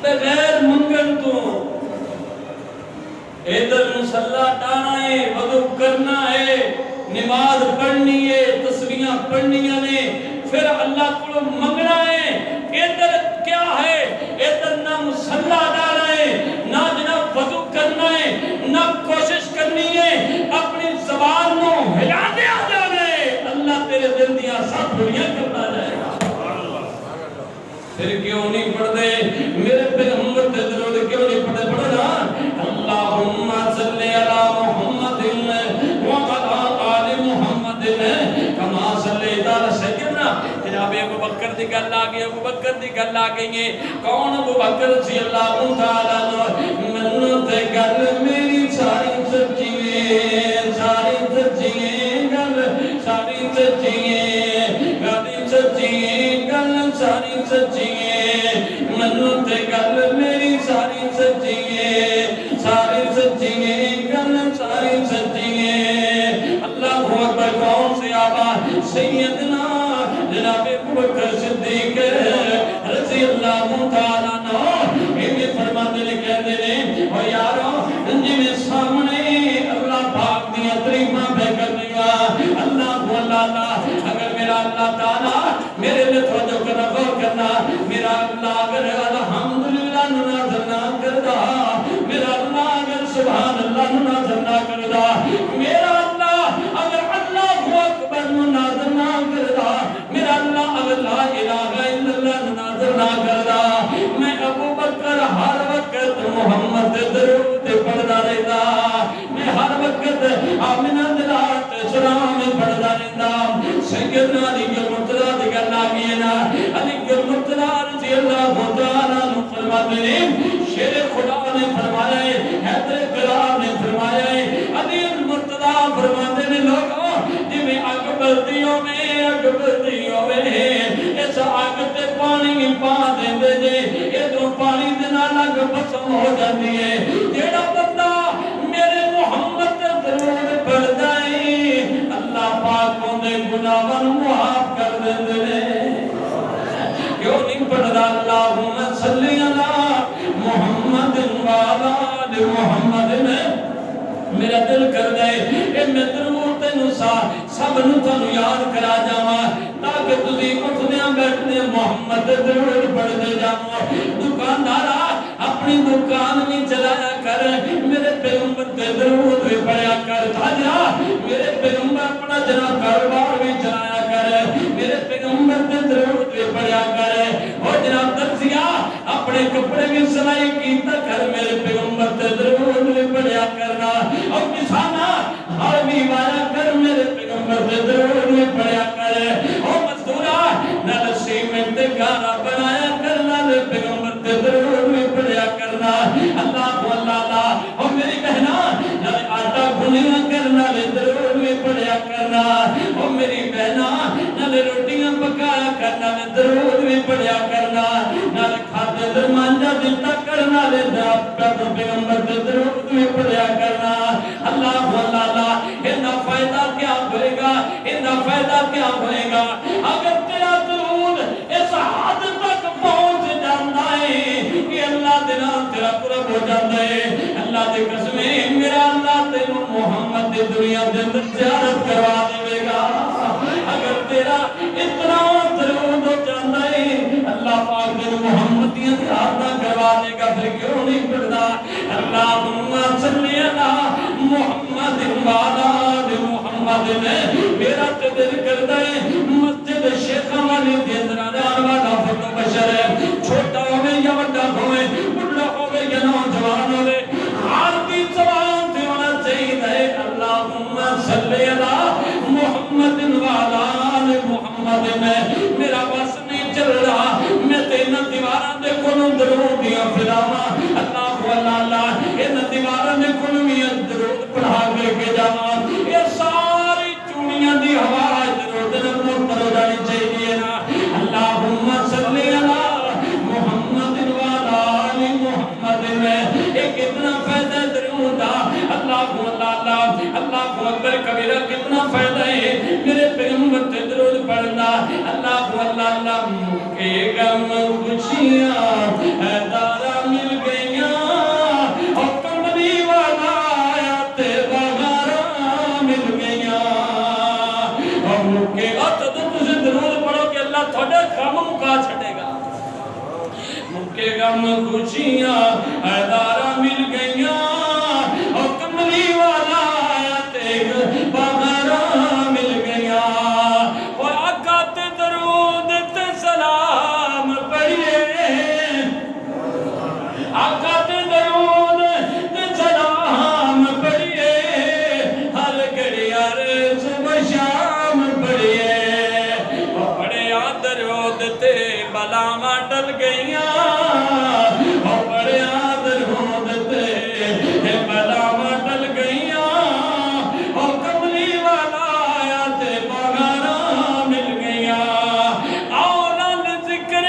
بغیر منگن تو ادھر مصلی ڈانا ہے، وضو کرنا ہے، نماز پڑھنی ہے، تسبیحاں پڑھنیاں نے، پھر اللہ کو منگنا ہے، ادھر کیا ہے، ادھر نہ مصلی ڈانا ہے، نہ جناب وضو کرنا ہے، نہ کوشش کرنی ہے، اپنی زبان کو ہلا دیا جانا ہے، اللہ تیرے دل دیا سب دنیا کرنا جائے گا، پھر کیوں نہیں پڑھ دے میرے پیغمبر تے درود کیوں نہیں پڑھے پڑھنا، اللہم صلی علی محمد وعلی آل محمد کما صلیت علی سیدنا، جناب ابو بکر دی گل آ گئی، ابو بکر دی گل آ گئی ہے، کون ابو بکر رضی اللہ تعالیٰ عنہ، من تے گل میری ساری سچی ہے، ساری سچی ہے، گل ساری سچی ہے، گل سچی ہے، سچی ہے منو تے گل میری ساری سچی ہے ساری سچی ہے گل ساری سچی ہے اللہ اکبر کون سے آبا سیدنا جناب ابو بکر صدیق رضی اللہ تعالیٰ عنہ یہ فرماتے نے کہتے ہیں او یارو جی میں سامنے اللہ پاک دیا تعریفاں پہ کر دیا اللہ اگر میرا اللہ تعالیٰ میرے لئے توجہ کرنا غور کرنا میرا اللہ اگر الحمدللہ نناظر نہ کردا میرا اللہ اگر سبحان اللہ نناظر نہ کردا میرا اللہ اگر اللہ اکبر نناظر نہ کردا میرا اللہ اگر لا الہ الا اللہ نناظر نہ کردا میں ابو بکر ہر وقت محمد درود پڑھدا رہتا میں ہر وقت آمنہ دلات سلام پڑھدا رہتا سیدنا علی المرتضیٰ دی گل آ گئی نا علی المرتضیٰ رضی اللہ تعالیٰ عنہ فرماتے ہیں شیر خدا نے فرمایا ہے حیدر قرار نے فرمایا ہے علی المرتضیٰ فرماتے ہیں لوگوں جی میں آگ بلدیوں میں اس آگ تے پانی پا دیں دے جے یہ جو پانی دینا لگ بسم ہو جاتی ہے جیڑا بندہ میرے محمد درود پڑھ جائے اللہ پاک ہوندے گناہاں معاف کر دیندے کیوں نہیں پڑھدا اللہم صلی علی محمد وعلی آل محمد میں میرا دل کر دے اے میں درود تینوں سب نو تانوں یاد کرا جاواں تاکہ تسی اٹھدیاں بیٹھدے محمد درود پڑھدے جاؤ دکاندارا اپنی دکان بھی چلایا کر میرے پیغمبر تے درود بھی پڑھیا کر تاجرا میرے پیغمبر اپنا جناب کاروبار بھی چلایا کر میرے پیغمبر تے درود بھی پڑھیا کر اور جناب درزیا اپنے کپڑے بھی سلائی کیتا کر میرے پیغمبر تے درود بھی پڑھیا کرنا اور کسانا ہر بھی وایا کر میرے پیغمبر تے درود بھی پڑھیا کر اور مزدورا نال سیمنٹ گارا بنایا کر نال پیغمبر تے درود بھی پڑھیا کرنا اللہ اللہ اور میری بہنا نال آٹا گھنیا کرنا لے درود بھی پڑھیا کرنا اور میری بہنا نال روٹیاں پکایا کرنا لے درود بھی پڑھیا کرنا نال کھاتے درمانجا دیتا کرنا لے پیغمبر تے درود بھی پڑھیا کرنا اللہ اللہ انہا فائدہ کیا ہوئے گا انہا فائدہ کیا ہوئے گا اگر تیرا درود اس حد تک پہنچ جاندہ ہے کہ اللہ دینا تیرا قرب ہو جاندہ ہے اللہ دے قسمیں میرا اللہ تینوں محمد دی دنیا دے اندر زیارت کروا دے گا اگر تیرا اتنا درود ہو جاندہ ہے اللہ پاک تینوں محمد دی زیارت کروا دے گا پھر کیوں نہیں پڑھنا اللہم صلی علی محمد وعلی محمد میں میرا تدر کردہ ہے مسجد شیخ والی دیندر آدھار والا فتو بشر ہے چھوٹا ہوئے یا بڑا ہوئے بڑا ہوئے یا نوجوان ہوئے عارضی زبان سے ہونا چاہیے اللہم صلی علی محمد وعلی محمد میں میرا بس نہیں چل رہا میں تینا دیواران دے کنوں درود دیا فلاما اللہ اللہ ان دیواران دے کنوں میں درود پڑھا کے جانا یہ ساری چونیاں دی ہوا درود نمتر ہو جانی چاہیے نا اللہم صلی علی محمد وعلی محمد میں ایک اتنا فائدہ درود اللہ اکبر کبیرہ کتنا فائدہ ہے میرے پیغمبر تے درود پڑھنا اللہ کے غم خوشیاں دارا مل گئیاں اور کمری والا آیا تے بغارا مل گئیاں اور کے غم تجھے درود پڑھو کہ اللہ تھوڑے غم مکا چھڑے گا کے غم خوشیاں دارا مل گئیاں اور کمری والا آیا تے بغارا مل گئیاں اور آقا تے درود تے سلام پڑھئے آقا تے درود تے سلام پڑھئے ہر گھڑی ہر صبح شام پڑھئے اور پڑھیا درود تے بلاواں ڈل گئیاں اور پڑھیا درود تے بلاواں ڈل گئیاں اور کملی والا آیا تے بغارا مل گئیاں آؤ نال ذکر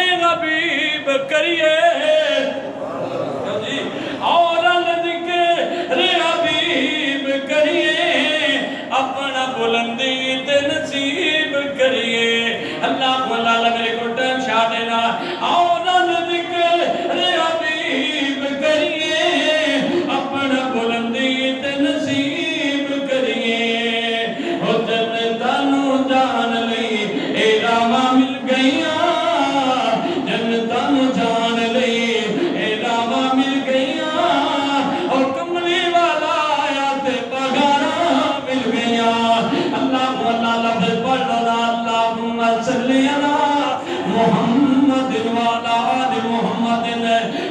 اللہ کو اللہ میرے کو ٹائم شاہ دینا آؤ نہ ذکر حبیب کریے اپنا بلندی تے نصیب کریے او جنتانو جان لئی اے راما مل گئیاں جنتانو جان لئی اے راما مل گئیاں اور کملی والا آیا تے پگارا مل گئیاں اللہ لفظ پڑھنا اللہم صلی علی محمد والا آل محمد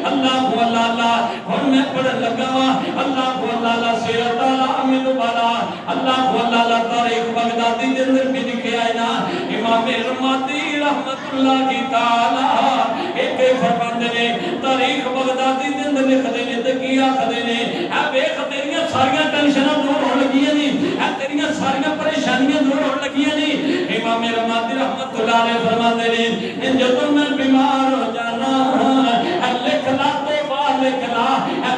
اللہ اور میں پڑھ لگا اللہ سیرت العامل والا اللہ تاریخ بغدادی کے اندر بھی لکھے آئے نا امام رمادی رحمت اللہ کی تعالی ایک فرماندے نے تاریخ بغدادی کے اندر لکھ دینے تے کیا کھدے نے اے ویکھ تیریاں ساریاں ٹینشناں دور ہون لگیاں نہیں اے تیریاں ساریاں پریشانیاں دور ہون لگیاں نہیں امام رمادی رحمت اللہ علیہ فرماندے نے جدوں میں بیمار ہو جانا لکھ لا توبہ لکھ لا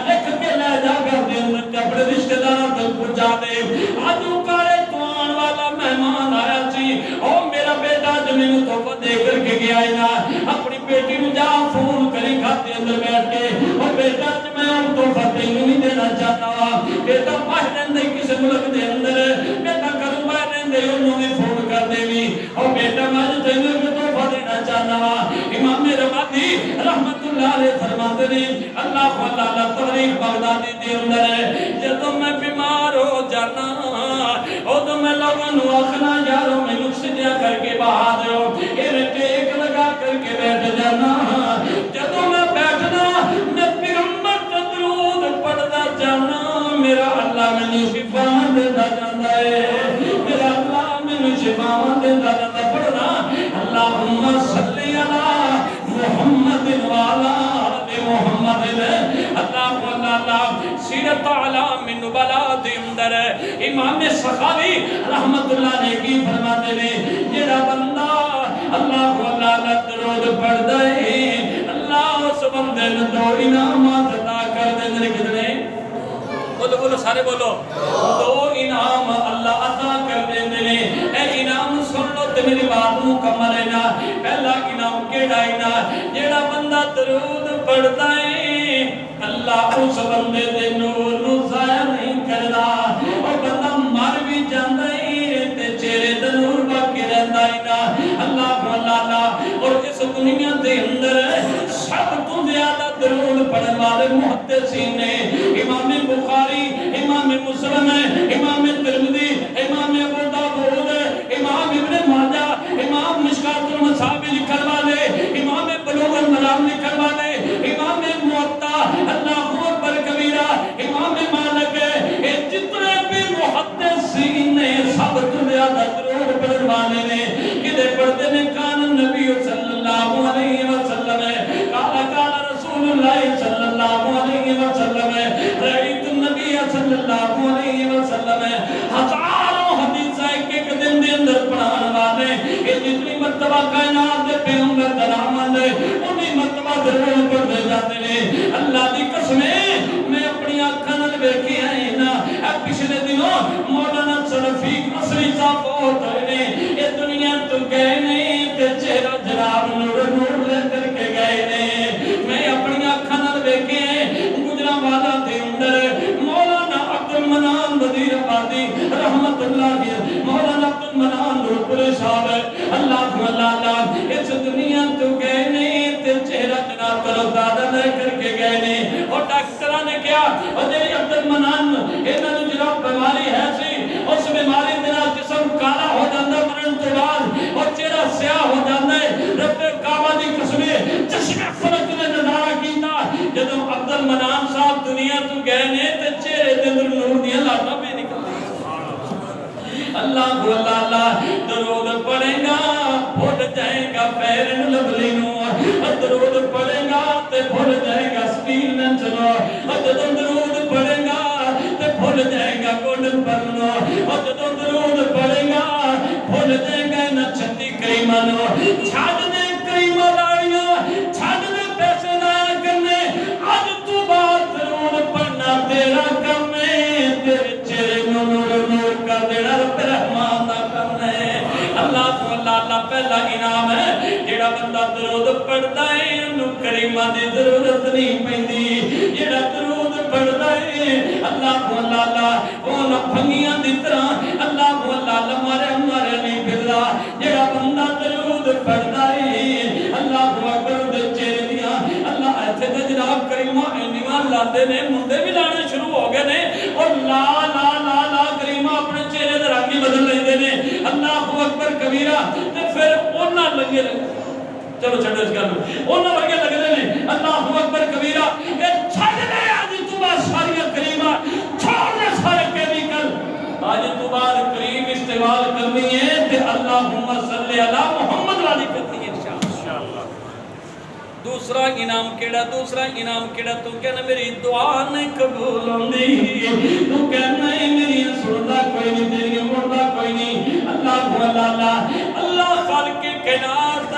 لکھ کے لے جا کر دے اندر اپنے رشتہ داراں تک پہنچا دے آجو کارے تو آن والا مہمان آیا سی او میرا بیٹا جو میں تحفہ دے کر کے گیا ہے نا اپنی بیٹی میں جا فون کریں کھاتے اندر بیٹھ کے اور بیٹا جو میں ہم تحفہ تینوں نہیں دینا چاہتا بیٹا باہر رہندے کسی ملک دے اندر بیٹا کروں باہر رہندے انہوں نے فون کر دے بھی اور بیٹا میں جو تینوں میں تحفہ دینا چاہتا امام رمادی رحمت اللہ علیہ فرماتے ہیں اللہ کو تعالیٰ تاریخ بغدادی دے اندر ہے جدوں میں بیمار ہو جانا او تو میں لوگوں نو آخنا یارو میں سجدہ کر کے بہا دیو ٹیک لگا کر کے بیٹھ جانا جدوں میں بیٹھنا میں پیغمبر تے درود پڑھدا جانا میرا اللہ مینوں شفا دیندا جاندا ہے میرا اللہ مینوں شفا دیندا جاندا پڑھنا اللہم صلی علی محمد والا محمد اللہ سیرت علام نبلا دے اندر امام سخاوی رحمت اللہ نے کی فرماتے ہیں جڑا بندہ اللہ درود پڑھ دے اللہ اس بندے نوں دو انعامات عطا کر دے نے کتنے بولو بولو سارے بولو دو انعام اللہ عطا کر دے نے اے انعام سن لو تے میری بات مکمل ہے نا پہلا انعام کیڑا ہے نا جڑا بندہ درود پڑھدا ہے اللہ اس بندے دے نور نو ضائع نہیں کردا اور بندہ مر بھی جاندا ہے تے چہرے تے نور باقی رہندا ہے نا اللہ اور اس دنیا دے اندر سب تو زیادہ درود پڑھن والے محدثین نے امام بخاری امام مسلم امام ترمذی امام ابو داؤد امام ابن ماجہ امام مشکات المصابیح لکھن والے امام بلوغ المرام لکھن والے امام موطا اللہ اکبر کبیرہ امام مالک جتنے بھی محدثین نے سب تو زیادہ درود پڑھن والے نے کدے پڑھتے نے کان نبی صلی اللہ علیہ وسلم قال رسول اللہ صلی اللہ علیہ وسلم رأیت النبی صلی اللہ علیہ وسلم ہزاروں حدیث ایک دن دے اندر پڑھان والے یہ جتنی مرتبہ کائنات دے پیغمبر دا نام آندے انہی مرتبہ درود پڑھتے جاتے ہیں اللہ دی قسمیں میں اپنی آنکھاں نال ویکھی ہے نا اے پچھلے دنوں مولانا شفیق اصری صاحب فوت ہوئے نے یہ دنیا تو گئے نہیں تے چہرہ جناب نور نور لے کر کے گئے نے میں اپنی آنکھاں نال ویکھی ہے گجرانوالا دے اندر مولانا عبد المنان وزیر آبادی رحمت اللہ کی مولانا عبد المنان نور پورے صاحب اللہ اس دنیا تو گئے نہیں تے چہرہ جناب کرو دادا لے کر کے گئے نے اور ڈاکٹرہ نے کیا اور جی عبد المنان انہوں نے جناب بیماری ہے سی اس بیماری دینا جسم کالا ہو جاندہ مرن تو بعد اور چہرہ سیاہ ہو جاندہ رب کعبہ دی قسمیں چشم فرق نے نظارہ کیتا جدو عبد المنان صاحب دنیا تو گئے نے تے چہرے دندر نور دیا لاتا بھی نکل اللہ کو اللہ درود پڑھے گا بھول جائے گا پیرن لبلینو درود پڑھے گا تے بھول جائے گا سپیل میں چلو جدو درود پڑھے گا تے بھول جائے گا گوڑن پرنو جدو درود پڑھے گا بھول جائے گا نہ چھتی کریمانو چھاڑ دے کریمہ لائیاں چھاڑ دے پیسے لایا کرنے آج تو بات درود پڑھنا تیرا کم ہے تیرے چہرے نور نور کر دینا رب رحمان دا کرنا ہے اللہ کو اللہ اللہ پہلا انعام ہے جڑا بندہ درود پڑھتا ہے انہوں کریمہ دی ضرورت نہیں پیندی جڑا درود پڑھتا ہے اللہ کو اللہ اون بھنگیاں دی طرح اللہ کو اللہ مارے نہیں پھردا جڑا بندہ درود پڑھتا ہے اللہ کو اکبر دے چہرے دیاں اللہ ایتھے تے جناب کریمہ انیمان لاتے نے مندے بھی لانے شروع ہو گئے نے اور لا لا لا لا کریمہ اپنے چہرے دے رنگ بدل لیندے نے اللہ اکبر کبیرہ تے پھر اونا لگے چلو چھڑو اس گل اونا لگے لگے نے اللہ اکبر کبیرہ اے چھڑ دے آج تو بعد ساری کریمہ چھوڑ دے سارے کیمیکل آج تو بعد کریم استعمال کرنی ہے تے اللہم صلی علی محمد والی کرنی ہے انشاءاللہ دوسرا انعام کیڑا تو کہنا میری دعا نہیں قبول ہوندی تو کہنا میری سندا کوئی نہیں تیری مڑدا کوئی نہیں اللہ خالق کائنات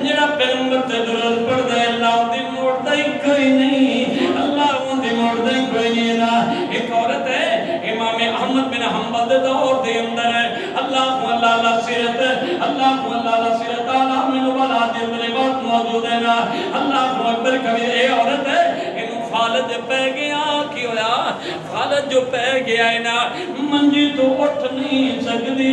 جڑا پیغمبر تے درود پڑھدا ہے اللہ دی مڑدا ہی کوئی نہیں اللہ دی مڑدا ہی کوئی نہیں نا ایک عورت ہے امام احمد بن حنبل دے دور دے اندر ہے اللہ سیرت اعلی من والا دے اندر بات موجود ہے نا اللہ اکبر کبھی اے عورت ہے انہوں فالد پہ گیا کی ہویا فالد جو پہ گیا ہے نا منجی تو اٹھ نہیں سکتی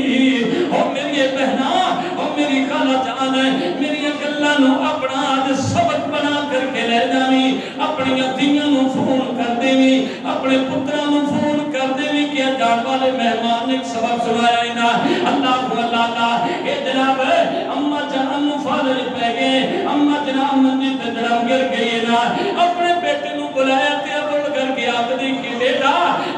او میری بہنا او میری خالہ جان ہے میری اکلہ نو اپنا آج سبق بنا کر کے لے جامی اپنی اتیاں نو فون کر دے بھی اپنے پترہ نو فون کر دے بھی کیا جان والے مہمان ایک سبق سنایا ہے نا اللہ اے جناب اممہ جہاں نو فالد پہ گئے اممہ جناب منجی تجرم گر گئی نا اپنے بیٹے نو بلایا تیا بڑھ کر کے آقدی کی بیٹا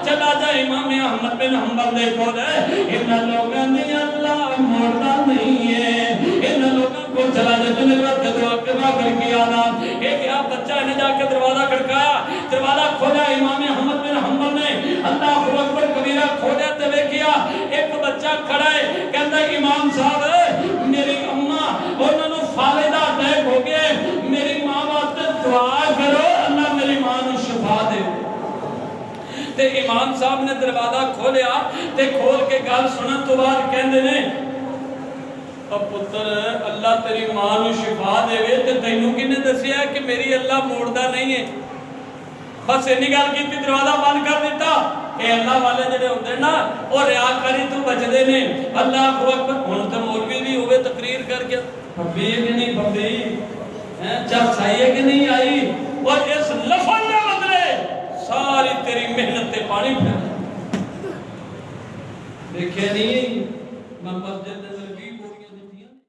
چلا جا امام احمد بن حنبل دیکھو دے انہا لوگاں نے اللہ موڑا نہیں ہے انہا لوگاں کو چلا جا جنہیں وقت دعا کر کے آنا ایک یا بچہ نے جا کے دروازہ کھڑکایا دروازہ کھولا امام احمد بن حنبل نے اللہ اکبر کبیرہ کھولا تے کیا ایک بچہ کھڑا ہے کہتا ہے امام صاحب میری اممہ انہوں نے فالدہ اٹیک ہو گئے میری ماں بات دعا کرو اللہ میری ماں نے شفا دے تے امام صاحب نے دروازہ کھولیا تے کھول کے گل سنن تو بعد کہندے نے اب پتر اللہ تیری ماں نے شفا دے وے تے تینوں کنے دسیا کہ میری اللہ موڑدا نہیں ہے بس انی گل کیتی دروازہ بند کر دیتا کہ اللہ والے جڑے ہوندے نا او ریاکاری تو بچدے نے اللہ اکبر ہن تے مولوی بھی ہوے تقریر کر کے پبی کہ نہیں پبی چرچ آئی ہے کہ نہیں آئی اور اس لفظ نے بدلے ساری تیری محنت تے پانی پھر دیکھے نہیں میں مسجد